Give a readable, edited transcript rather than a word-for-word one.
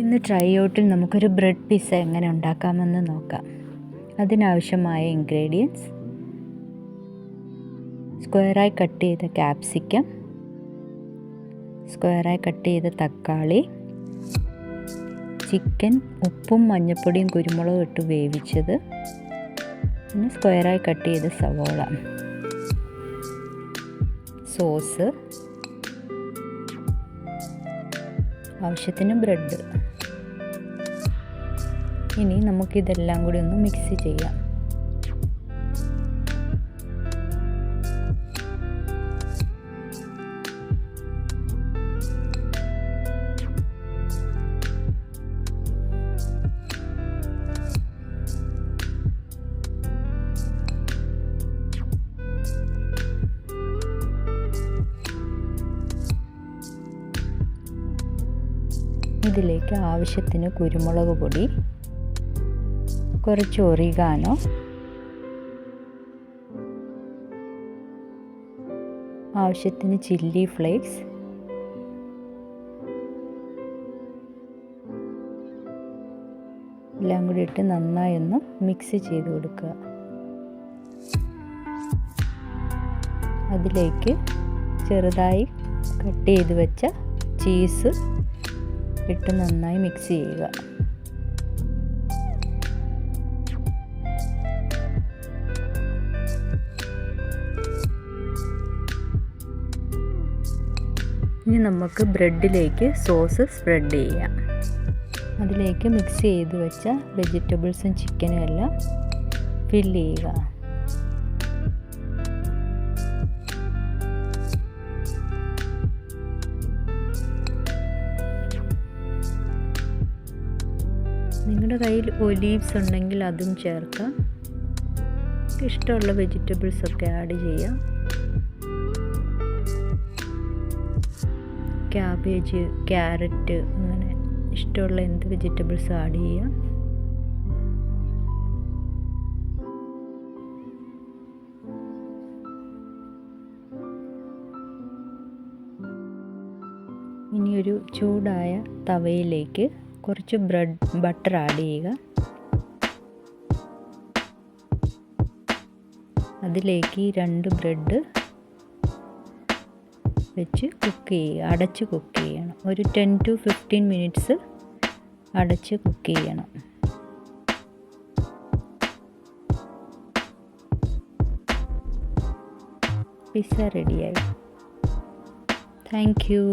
ഇന്ന് ട്രൈ ഔട്ടിൽ നമുക്കൊരു ബ്രെഡ് പിസ്സ എങ്ങനെ ഉണ്ടാക്കാമെന്ന് നോക്കാം. അതിനാവശ്യമായ ഇൻഗ്രീഡിയൻസ്: സ്ക്വയറായി കട്ട് ചെയ്ത ക്യാപ്സിക്കം, സ്ക്വയറായി കട്ട് ചെയ്ത തക്കാളി, ചിക്കൻ ഉപ്പും മഞ്ഞൾപ്പൊടിയും കുരുമുളകും ഇട്ട് വേവിച്ചത്, പിന്നെ സ്ക്വയറായി കട്ട് ചെയ്ത സവോള, സോസ്, ആവശ്യത്തിന് ബ്രെഡ്. ഇനി നമുക്കിതെല്ലാം കൂടി ഒന്ന് മിക്സ് ചെയ്യാം. ഇതിലേക്ക് ആവശ്യത്തിന് കുരുമുളക് പൊടി, കുറച്ച് ഒറിഗാനോ, ആവശ്യത്തിന് ചില്ലി ഫ്ലേക്സ്, എല്ലാം കൂടി ഇട്ട് നന്നായി ഒന്ന് മിക്സ് ചെയ്ത് കൊടുക്കുക. അതിലേക്ക് ചെറുതായി കട്ട് ചെയ്ത് വെച്ച ചീസ് ഇട്ട് നന്നായി മിക്സ് ചെയ്യുക. ഇനി നമുക്ക് ബ്രെഡിലേക്ക് സോസ് സ്പ്രെഡ് ചെയ്യാം. അതിലേക്ക് മിക്സ് ചെയ്ത് വെച്ച വെജിറ്റബിൾസും ചിക്കനും എല്ലാം ഫില്ല് ചെയ്യുക. നിങ്ങളുടെ കയ്യിൽ ഒലീവ്സ് ഉണ്ടെങ്കിൽ അതും ചേർക്കാം. ഇഷ്ടമുള്ള വെജിറ്റബിൾസൊക്കെ ആഡ് ചെയ്യാം. ക്യാബേജ്, ക്യാരറ്റ്, അങ്ങനെ ഇഷ്ടമുള്ള എന്ത് വെജിറ്റബിൾസ് ആഡ് ചെയ്യാം. ഇനിയൊരു ചൂടായ തവയിലേക്ക് കുറച്ച് ബട്ടർ ആഡ് ചെയ്യുക. അതിലേക്ക് 2 ബ്രെഡ് വെച്ച് കുക്ക് ചെയ്യുക. അടച്ച് കുക്ക് ചെയ്യണം. ഒരു 10 to 15 മിനിറ്റ്സ് അടച്ച് കുക്ക് ചെയ്യണം. പിസ്സ റെഡിയായി. Thank you.